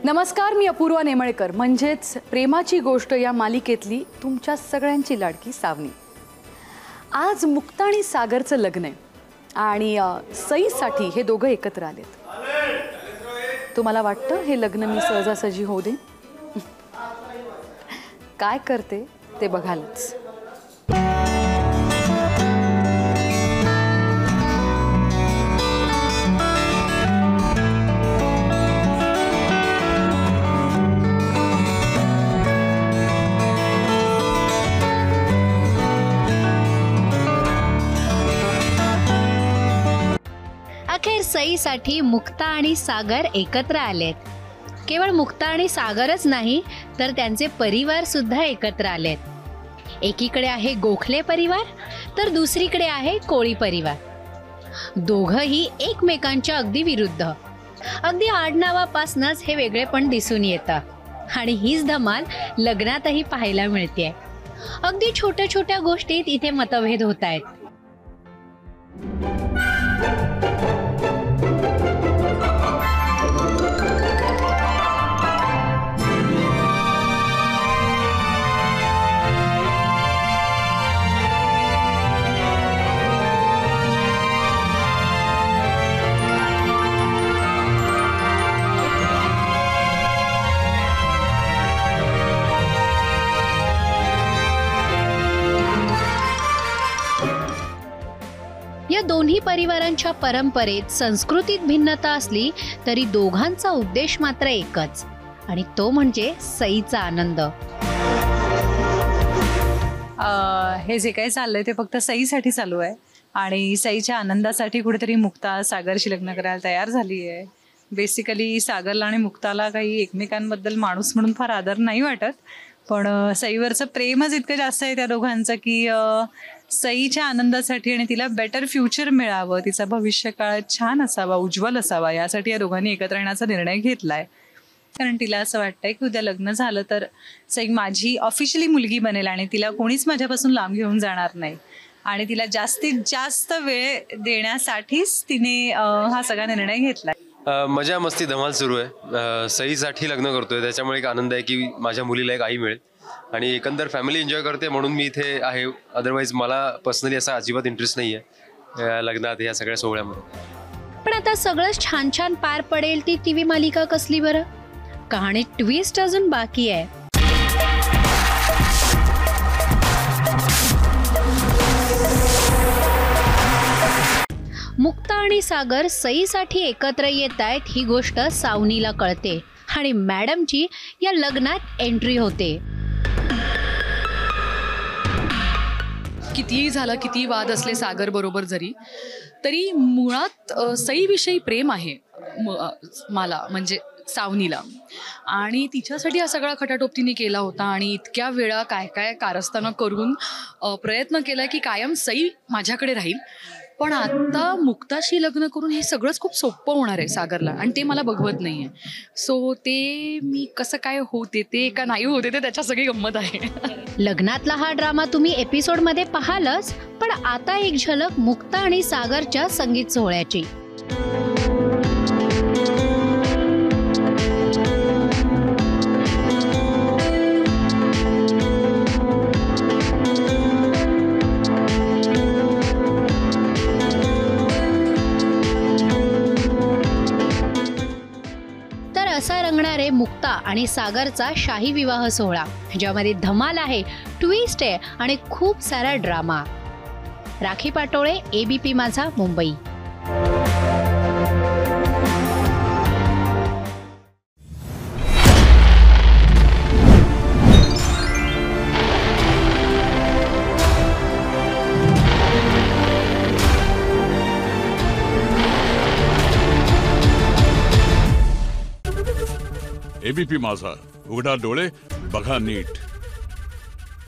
नमस्कार, मी अपूर्वा नेमळकर, म्हणजेच प्रेमाची गोष्ट या मालिकेतली तुमच्या सगळ्यांची लाडकी सावनी। आज मुक्ता आणि सागरचं लग्न आहे आणि सईसाठी हे दोघं एकत्र आलेत। तुम्हाला वाटतं हे लग्न मी सहजासहजी होऊ दे? काय करते ते बघालच। अखेर सईसाठी मुक्ता आणि सागर एकत्र आलेत। केवळ मुक्ता आणि सागरच नाही तर त्यांचे परिवार सुद्धा एकत्र आलेत। एकीकडे आहे गोखले परिवार तर दुसरीकडे आहे कोळी परिवार। दोघंही एकमेकांच्या अगदी विरुद्ध, अगदी आडनावापासूनच हे वेगळेपण दिसून येतं आणि हीच धमाल लग्नातही पाहायला मिळते। अगदी छोट्या छोट्या गोष्टीत इथे मतभेद होत आहेत। या दोन्ही परिवारांच्या परंपरेत संस्कृतीत भिन्नता असली तरी दोघांचा उद्देश मात्र एकच, आणि तो म्हणजे सईचा आनंद। हे जे काही चाललंय ते फक्त सईसाठी चालू आहे आणि सईच्या आनंदासाठी कुठेतरी मुक्ता सागरशी लग्न करायला तयार झाली आहे। बेसिकली सागरला आणि मुक्ताला काही एकमेकांबद्दल माणूस म्हणून फार आदर नाही वाटत, पण सईवरचं प्रेमच इतकं जास्त आहे त्या दोघांचं की सईच्या आनंदासाठी आणि तिला बेटर फ्युचर मिळावं, तिचा भविष्यकाळ छान असावा, उज्ज्वल असावा, यासाठी या दोघांनी एकत्र येण्याचा निर्णय घेतलाय। कारण तिला असं वाटतंय की उद्या लग्न झालं तर सई माझी ऑफिशियली मुलगी बनेल आणि तिला कोणीच माझ्यापासून लांब घेऊन जाणार नाही, आणि तिला जास्तीत जास्त वेळ देण्यासाठीच तिने हा सगळा निर्णय घेतलाय। मजा मस्ती धमाल सुरू आहे। सईसाठी लग्न करतोय त्याच्यामुळे एक आनंद आहे की माझ्या मुलीला एक आई मिळेल आणि एकंदर फॅमिली एन्जॉय करते म्हणून मी इथे आहे। अदरवाईज मला पर्सनली असा अजिबात इंटरेस्ट नाही आहे लग्नात या सगळ्या सोहळ्यामध्ये। पण आता सगळंच छान छान पार पडेल ती टीव्ही मालिका कसली बरं? कहाणी ट्विस्ट अजून बाकी आहे। मुक्ता आणि सागर सईसाठी एकत्र येत आहेत ही गोष्ट सावनीला कळते आणि मॅडमची या लग्नात एंट्री होते। कितीही झालं, किती वाद असले सागर बरोबर जरी, तरी मुळात सईविषयी प्रेम आहे मला, म्हणजे सावनीला, आणि तिच्यासाठी हा सगळा खटाटोप तिने केला होता आणि इतक्या वेळा काय काय कारस्थानं करून प्रयत्न केला की कायम सई माझ्याकडे राहील। पण आता मुक्ताशी लग्न करून हे सगळंच खूप सोपं होणार आहे सागरला, आणि ते मला बघवत नाही आहे। सो ते मी कसं काय होते ते का नाही होते ते त्याच्या सगळी गंमत आहे। लग्नातला हा ड्रामा तुम्ही एपिसोडमध्ये पाहालच, पण आता एक झलक मुक्ता आणि सागरच्या संगीत सोहळ्याची। असा रंगणार आहे मुक्ता आणि सागरचा शाही विवाह सोहळा, ज्यामध्ये धमाल आहे, ट्विस्ट आहे आणि खूप सारा ड्रामा। राखी पाटोळे, ABP माझा, मुंबई। ABP माझा, उघडा डोळे बघा नीट।